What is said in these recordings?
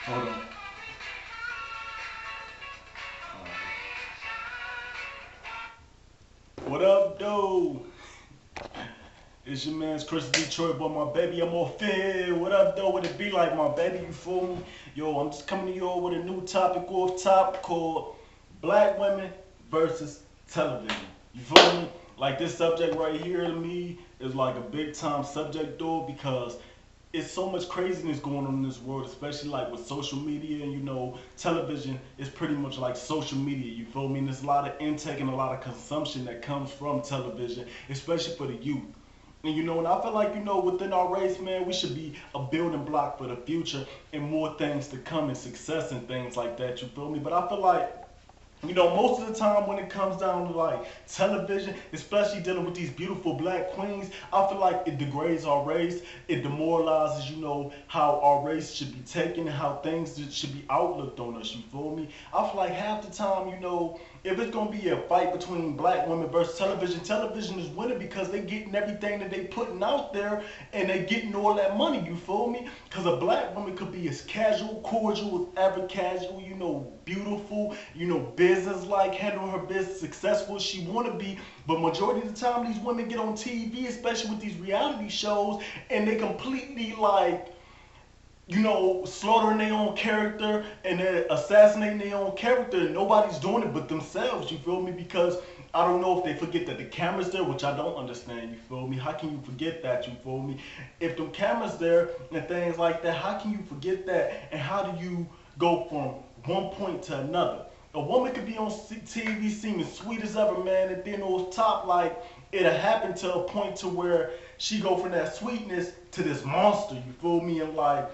Hold on. What up, though? It's your man's Chris Detroit, but my baby, I'm all fit. What up, though? What it be like, my baby? You fool me? Yo, I'm just coming to you all with a new topic off top called Black Women versus Television. You feel me? Like this subject right here to me is like a big time subject, though, because it's so much craziness going on in this world, especially like with social media and television is pretty much like social media. You feel me? And there's a lot of intake and a lot of consumption that comes from television, especially for the youth. And I feel like, within our race, man, we should be a building block for the future and more things to come and success and things like that. You feel me? But I feel like most of the time when it comes down to like television, especially dealing with these beautiful black queens, I feel like it degrades our race. It demoralizes, how our race should be taken, how things should be outlooked on us. You feel me? I feel like half the time, if it's gonna be a fight between black women versus television, television is winning because they getting everything that they putting out there and they getting all that money. You feel me? Because a black woman could be as casual, cordial as ever casual, beautiful, business like, handle her business successful as she want to be. But majority of the time, these women get on TV, especially with these reality shows, and they completely like slaughtering their own character and they're assassinating their own character, and nobody's doing it but themselves, you feel me? Because I don't know if they forget that the camera's there, which I don't understand, you feel me? How can you forget that, you feel me? If the camera's there and things like that, how can you forget that? And how do you go from one point to another? A woman could be on TV seeming sweet as ever, man, and then on top, like, it'll happen to a point to where she go from that sweetness to this monster, you feel me? And like,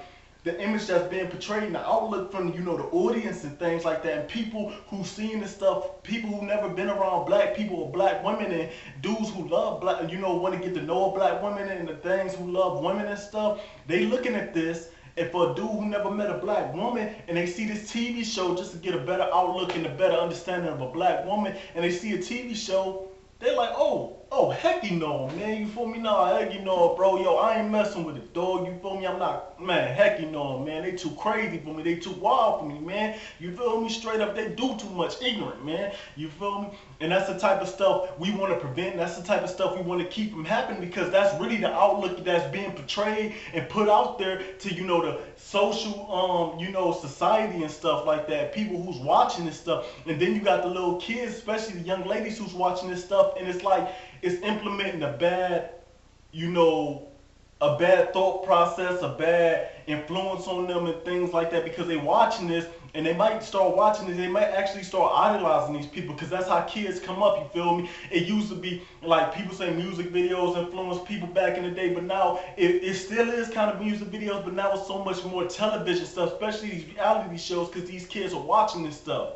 the image that's being portrayed and the outlook from the audience and things like that, and people who seen this stuff, people who never been around black people or black women, and dudes who love black, want to get to know black women and the things who love women and stuff, they looking at this. And for a dude who never met a black woman and they see this TV show just to get a better outlook and a better understanding of a black woman, and they see a TV show, they're like, oh, heck man, you feel me? Nah, heck bro, yo, I ain't messing with it, dog, you feel me? I'm not, man, heck man, they too crazy for me, they too wild for me, man, you feel me? Straight up, they do too much ignorant, man, you feel me? And that's the type of stuff we want to prevent, that's the type of stuff we want to keep from happening, because that's really the outlook that's being portrayed and put out there to, the social, society and stuff like that, people who's watching this stuff. And then you got the little kids, especially the young ladies who's watching this stuff, and it's like, it's implementing you know, a bad thought process, a bad influence on them and things like that, because they watching this and they might start watching this, they might actually start idolizing these people, because that's how kids come up, you feel me? It used to be like people say music videos influenced people back in the day, but now it still is kind of music videos, but now it's so much more television stuff, especially these reality shows, because these kids are watching this stuff.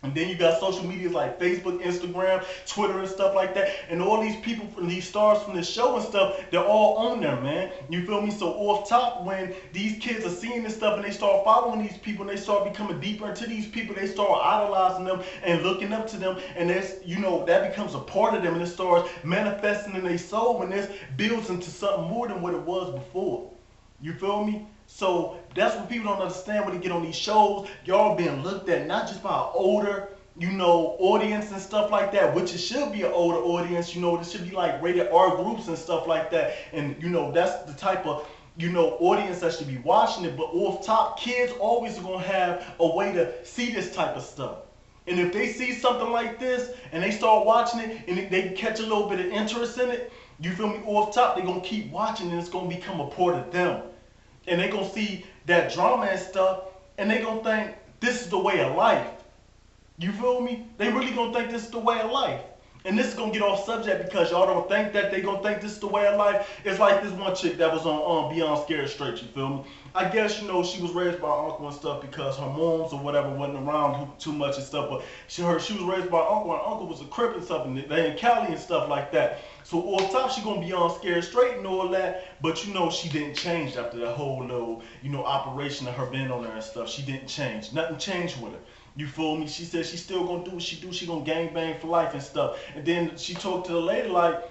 And then you got social medias like Facebook, Instagram, Twitter, and stuff like that. And all these people from these stars from the show and stuff, they're all on there, man. You feel me? So off top, when these kids are seeing this stuff and they start following these people and they start becoming deeper into these people, they start idolizing them and looking up to them. And there's, that becomes a part of them, and it starts manifesting in their soul, and this builds into something more than what it was before. You feel me? So that's what people don't understand when they get on these shows. Y'all being looked at not just by an older, audience and stuff like that, which it should be an older audience. This should be like rated R groups and stuff like that. And, that's the type of, audience that should be watching it. But off top, kids always are going to have a way to see this type of stuff. And if they see something like this and they start watching it and they catch a little bit of interest in it, you feel me, off top, they're going to keep watching and it's going to become a part of them. And they're going to see that drama and stuff, and they're going to think this is the way of life. You feel me? They really going to think this is the way of life. And this is going to get off subject because y'all don't think that. They going to think this is the way of life. It's like this one chick that was on Beyond Scared Straight, you feel me? I guess, she was raised by her uncle and stuff because her moms or whatever wasn't around too much and stuff. But she was raised by her uncle, and her uncle was a crip and stuff, and they in Cali and stuff like that. So off top, she going to be on Scared Straight and all that. But, she didn't change after that whole little, operation of her being on there and stuff. She didn't change. Nothing changed with her. You feel me? She said she's still gonna do what she do. She gonna gang bang for life and stuff. And then she talked to the lady like,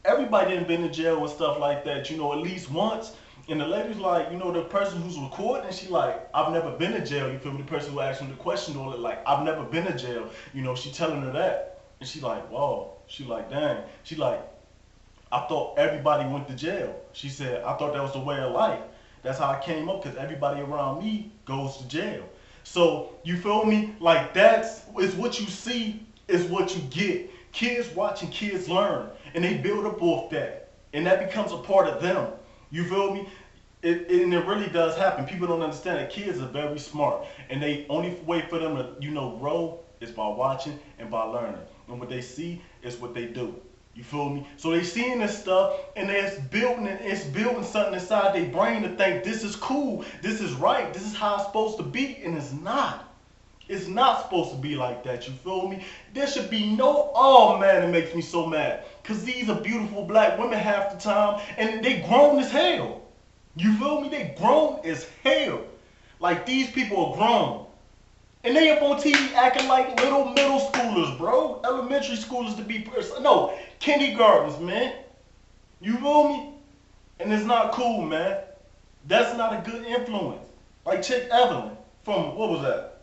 everybody done been in jail and stuff like that, at least once. And the lady's like, the person who's recording, she like, I've never been to jail. You feel me? The person who asked him the question, all it like, I've never been to jail. She telling her that. And she like, whoa. She like, dang. She like, I thought everybody went to jail. She said, I thought that was the way of life. That's how I came up, because everybody around me goes to jail. So, you feel me? Like, is what you see is what you get. Kids watch and kids learn. And they build up off that. And that becomes a part of them. You feel me? And it really does happen. People don't understand that kids are very smart. And the only way for them to, grow is by watching and by learning. And what they see is what they do. You feel me? So they seeing this stuff, and it's building something inside their brain to think this is cool, this is right, this is how it's supposed to be, and it's not. It's not supposed to be like that, you feel me? There should be oh man, it makes me so mad. Because these are beautiful black women half the time, and they grown as hell. You feel me? They grown as hell. Like, these people are grown. And they up on TV acting like little middle schoolers, bro. Elementary schoolers to be no, kindergartens, man. You feel me? And it's not cool, man. That's not a good influence. Like Chick Evelyn from, what was that?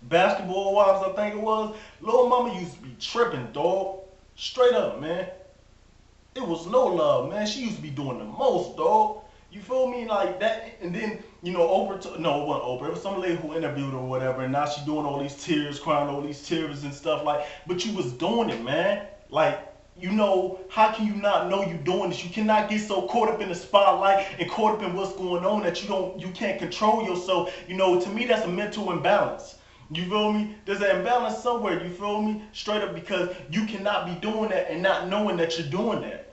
Basketball Wives, I think it was. Lil Mama used to be tripping, dog. Straight up, man. It was no love, man. She used to be doing the most, dog. You feel me? Like that, and then, Oprah, no, it wasn't Oprah. It was some lady who interviewed her or whatever, and now she doing all these tears, crying all these tears and stuff like, but you was doing it, man. Like, how can you not know you doing this? You cannot get so caught up in the spotlight and caught up in what's going on that you can't control yourself. To me, that's a mental imbalance. You feel me? There's an imbalance somewhere, you feel me? Straight up, because you cannot be doing that and not knowing that you're doing that.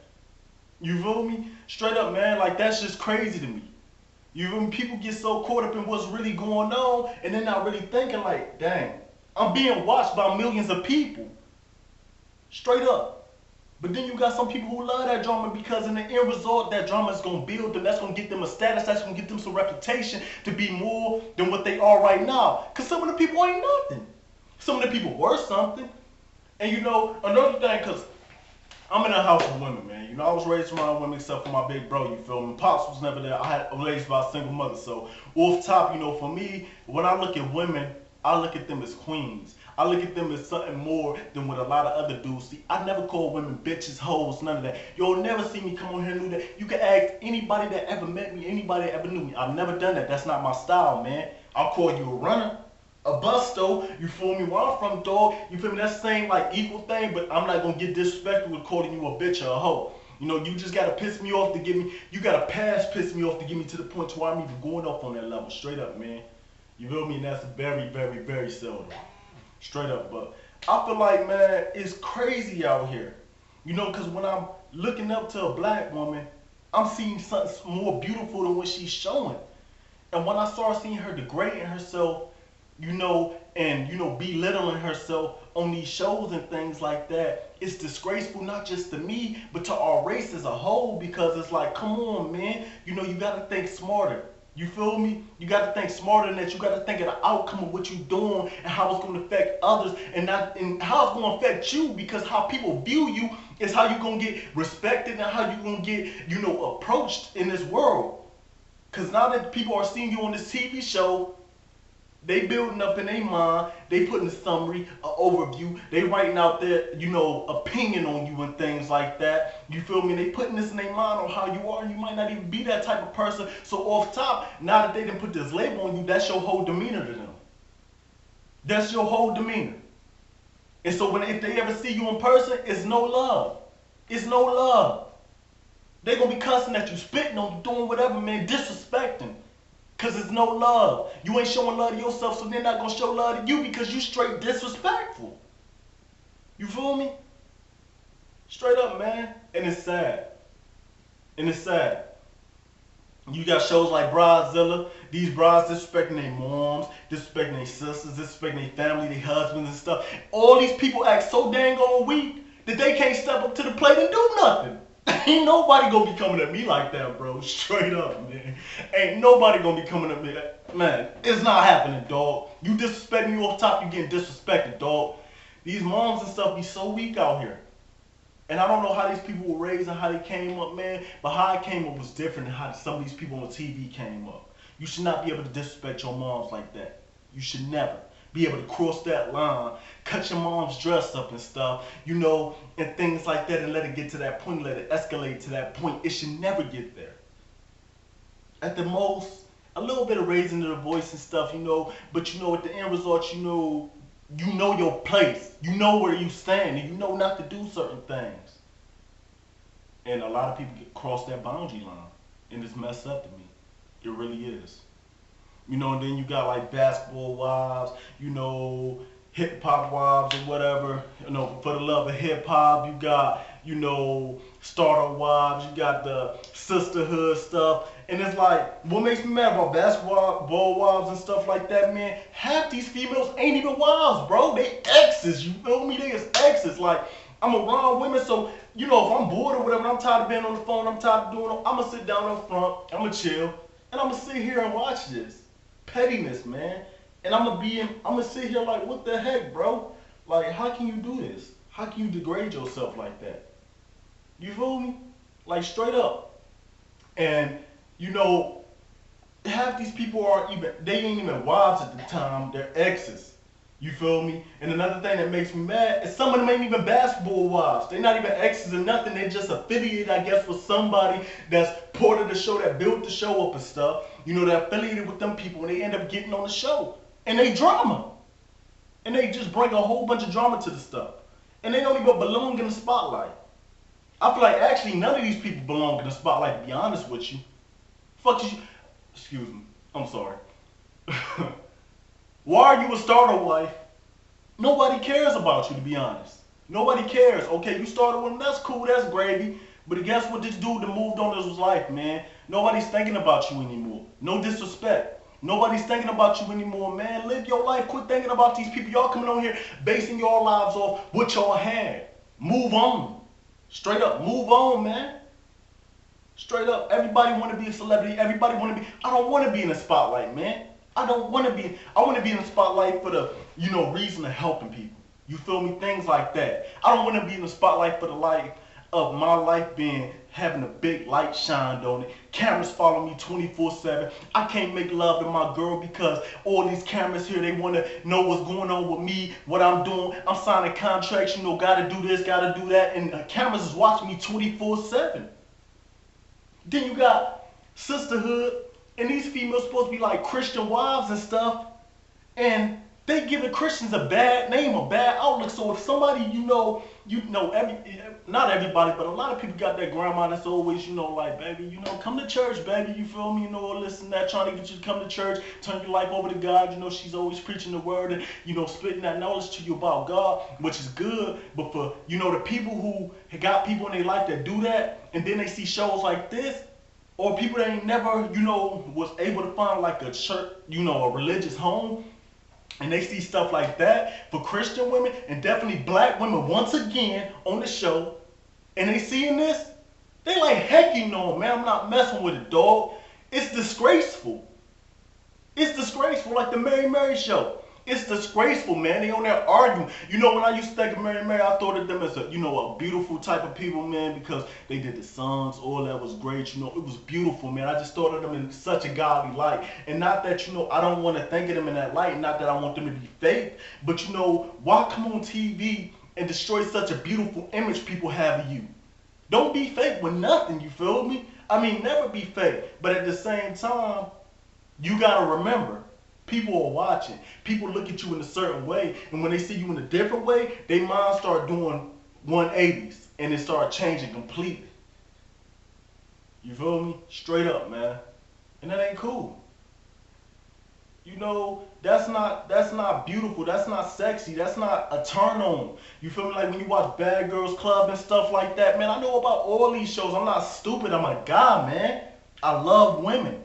You feel me? Straight up, man, like, that's just crazy to me. You feel me? People get so caught up in what's really going on, and they're not really thinking like, dang, I'm being watched by millions of people. Straight up. But then you got some people who love that drama, because in the end result, that drama is going to build them. That's going to get them a status. That's going to get them some reputation to be more than what they are right now. Because some of the people ain't nothing. Some of the people were something. And another thing, because I'm in a house with women, man. I was raised around women except for my big bro, you feel me? Pops was never there. I was raised by a single mother. So, off top, for me, when I look at women, I look at them as queens. I look at them as something more than what a lot of other dudes see. I never call women bitches, hoes, none of that. You'll never see me come on here and do that. You can ask anybody that ever met me, anybody that ever knew me. I've never done that. That's not my style, man. I'll call you a runner, a busto, you feel me? Where I'm from, dog, you feel me? That's the same, like, equal thing, but I'm not gonna get disrespectful with calling you a bitch or a hoe. You just gotta piss me off to get me, you gotta piss me off to get me to the point to where I'm even going up on that level. Straight up, man. You feel me? And that's very, very, very seldom. Straight up, but I feel like, man, it's crazy out here. Because when I'm looking up to a black woman, I'm seeing something more beautiful than what she's showing. And when I start seeing her degrading herself, and belittling herself on these shows and things like that, it's disgraceful, not just to me, but to our race as a whole, because it's like, come on, man, you gotta think smarter. You feel me? You got to think smarter than that. You got to think of the outcome of what you're doing and how it's going to affect others, and how it's going to affect you, because how people view you is how you're going to get respected and how you're going to get, approached in this world. Because now that people are seeing you on this TV show, they building up in their mind, they putting a summary, an overview, they writing out their, opinion on you and things like that. You feel me? They putting this in their mind on how you are, and you might not even be that type of person. So off top, now that they didn't put this label on you, that's your whole demeanor to them. That's your whole demeanor. And so if they ever see you in person, it's no love. It's no love. They're going to be cussing at you, spitting on you, doing whatever, man, disrespecting. Because it's no love. You ain't showing love to yourself, so they're not going to show love to you because you straight disrespectful. You feel me? Straight up, man. And it's sad. And it's sad. You got shows like Bridezilla. These brides disrespecting their moms, disrespecting their sisters, disrespecting their family, their husbands and stuff. All these people act so dang on weak that they can't step up to the plate and do nothing. Ain't nobody gonna be coming at me like that, bro. Straight up, man. Ain't nobody gonna be coming at me like, man, it's not happening, dog. You disrespect me off top, you getting disrespected, dog. These moms and stuff be so weak out here. And I don't know how these people were raised and how they came up, man. But how I came up was different than how some of these people on TV came up. You should not be able to disrespect your moms like that. You should never be able to cross that line, cut your mom's dress up and stuff, you know, and things like that, and let it get to that point, let it escalate to that point. It should never get there. At the most, a little bit of raising the voice and stuff, you know, but you know, at the end result, you know your place, you know where you stand, and you know not to do certain things. And a lot of people cross that boundary line, and it's messed up to me. It really is. You know, and then you got like basketball wives, you know, hip hop wives or whatever. You know, for the love of hip hop, you got, you know, starter wives, you got the sisterhood stuff. And it's like, what makes me mad about basketball wives and stuff like that, man? Half these females ain't even wives, bro. They exes, you feel me? They is exes. Like, I'm around women, so, you know, if I'm bored or whatever, I'm tired of being on the phone, I'm tired of doing it, I'm going to sit down up front, I'm going to chill, and I'm going to sit here and watch this. Pettiness, man. And I'm gonna sit here like, what the heck, bro? Like, how can you do this? How can you degrade yourself like that? You feel me? Like, straight up. And, you know, half these people they ain't even wives at the time, they're exes. You feel me? And another thing that makes me mad is some of them ain't even basketball wives. They're not even exes or nothing. They're just affiliated, I guess, with somebody that's part of the show, that built the show up and stuff. You know, they're affiliated with them people, and they end up getting on the show. And they drama. And they just bring a whole bunch of drama to the stuff. And they don't even belong in the spotlight. I feel like actually none of these people belong in the spotlight, to be honest with you. Fuck you. Excuse me. I'm sorry. Why are you a starter wife? Nobody cares about you, to be honest. Nobody cares. Okay, you started with him, that's cool, that's gravy. But guess what, this dude that moved on his life, man? Nobody's thinking about you anymore. No disrespect. Nobody's thinking about you anymore, man. Live your life. Quit thinking about these people. Y'all coming on here basing your lives off what y'all had. Move on. Straight up, move on, man. Straight up, everybody want to be a celebrity. Everybody want to be. I don't want to be in the spotlight, man. I don't want to be. I want to be in the spotlight for the, you know, reason of helping people. You feel me? Things like that. I don't want to be in the spotlight for the life of my life being having a big light shined on it. Cameras follow me 24/7. I can't make love to my girl because all these cameras here, they want to know what's going on with me, what I'm doing. I'm signing contracts, you know, gotta do this, gotta do that, and the cameras is watching me 24/7. Then you got Sisterhood, and these females supposed to be like Christian wives and stuff, and they giving Christians a bad name, a bad outlook. So if somebody, not everybody, but a lot of people got that grandma that's always, you know, like, baby, you know, come to church, baby, you feel me, you know, or listen to that, trying to get you to come to church, turn your life over to God, you know, she's always preaching the word and, you know, spitting that knowledge to you about God, which is good, but for, you know, the people who got people in their life that do that, and then they see shows like this, or people that ain't never, you know, was able to find like a church, you know, a religious home, and they see stuff like that for Christian women and definitely black women once again on the show, and they seeing this, they like, heck, you know, man, I'm not messing with it, dog. It's disgraceful. It's disgraceful, like the Mary show. It's disgraceful, man. They on there arguing. You know, when I used to think of Mary, I thought of them as a, you know, a beautiful type of people, man, because they did the songs, all that was great. You know, it was beautiful, man. I just thought of them in such a godly light. And not that, you know, I don't want to think of them in that light. Not that I want them to be fake. But, you know, why come on TV and destroy such a beautiful image people have of you? Don't be fake with nothing, you feel me? I mean, never be fake. But at the same time, you got to remember, people are watching. People look at you in a certain way, and when they see you in a different way, their minds start doing 180s, and it start changing completely. You feel me? Straight up, man. And that ain't cool. You know, that's not beautiful. That's not sexy. That's not a turn on. You feel me? Like when you watch Bad Girls Club and stuff like that, man, I know about all these shows. I'm not stupid. I'm a guy, man. I love women.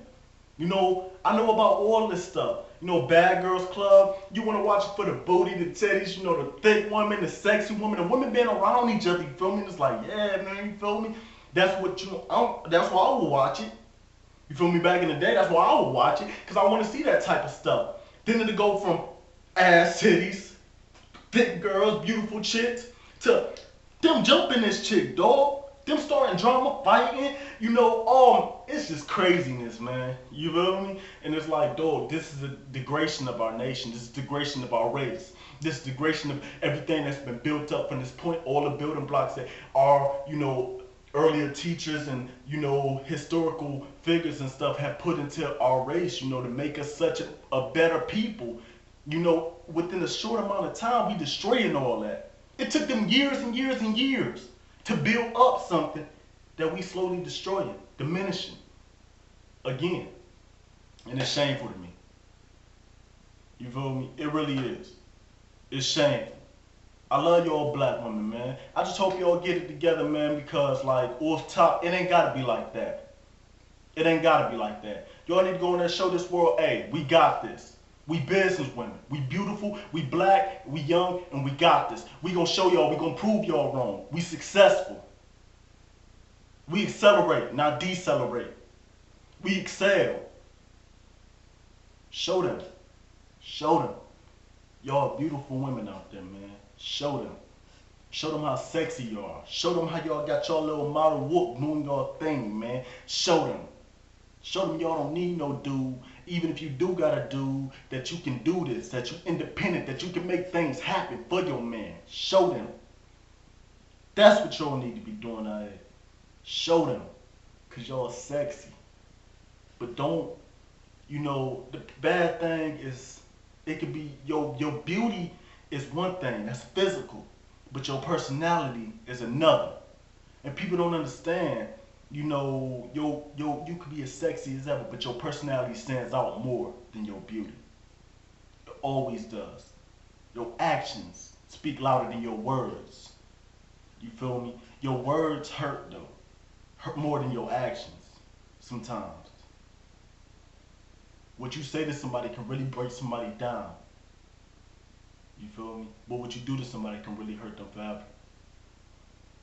You know, I know about all this stuff. You know, Bad Girls Club, you want to watch it for the booty, the titties, you know, the thick woman, the sexy woman, the women being around each other, you feel me? It's like, yeah, man, you feel me? That's what that's why I would watch it. You feel me? Back in the day, that's why I would watch it, because I want to see that type of stuff. Then it'll go from ass titties, thick girls, beautiful chicks, to Them jumping this chick, dog. Them starting drama, fighting. It's just craziness, man. You feel me? And it's like, dog, this is a degradation of our nation. This is degradation of our race. This degradation of everything that's been built up from this point. All the building blocks that are, earlier teachers and historical figures and stuff have put into our race, to make us such a better people. Within a short amount of time, we destroying all that. It took them years and years and years to build up something that we slowly destroying, diminishing again. And it's shameful to me. You feel me? It really is. It's shameful. I love y'all black women, man. I just hope y'all get it together, man, because like off top, it ain't gotta be like that. It ain't gotta be like that. Y'all need to go in there and show this world, hey, we got this. We business women. We beautiful, we black, we young, and we got this. We gonna show y'all, we gonna prove y'all wrong. We successful. We accelerate, not decelerate. We excel. Show them. Show them. Y'all beautiful women out there, man. Show them. Show them how sexy you are. Show them how y'all got your little model whoop doing your thing, man. Show them. Show them y'all don't need no dude. Even if you do got a dude, that you can do this, that you independent, that you can make things happen for your man. Show them. That's what y'all need to be doing out here. Show them. Because y'all sexy. But don't, the bad thing is, it could be, your beauty is one thing, that's physical. But your personality is another. And people don't understand, you could be as sexy as ever, but your personality stands out more than your beauty. It always does. Your actions speak louder than your words. You feel me? Your words hurt though. Hurt more than your actions sometimes. What you say to somebody can really break somebody down. You feel me? But what you do to somebody can really hurt them forever.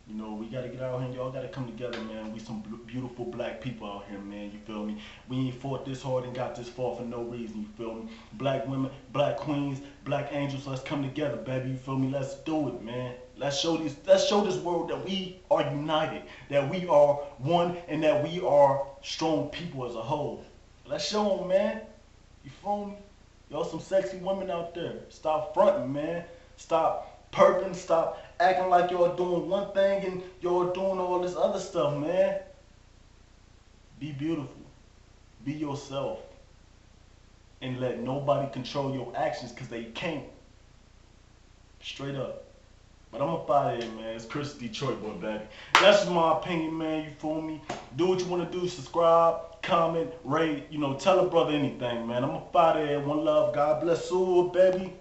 We gotta get out here and y'all gotta come together, man. We some beautiful black people out here, man. You feel me? We ain't fought this hard and got this far for no reason. You feel me? Black women, black queens, black angels. Let's come together, baby. You feel me? Let's do it, man. Let's show this world that we are united, that we are one, and that we are strong people as a whole. Let's show them, man. You feel me? Y'all some sexy women out there. Stop fronting, man. Stop perping. Stop acting like y'all doing one thing and y'all doing all this other stuff, man. Be beautiful. Be yourself. And let nobody control your actions because they can't. Straight up. But I'm up out of here, man. It's Chris Detroit boy, baby. That's just my opinion, man. You feel me? Do what you want to do. Subscribe, comment, rate. Tell a brother anything, man. I'm up out of here. One love. God bless you, baby.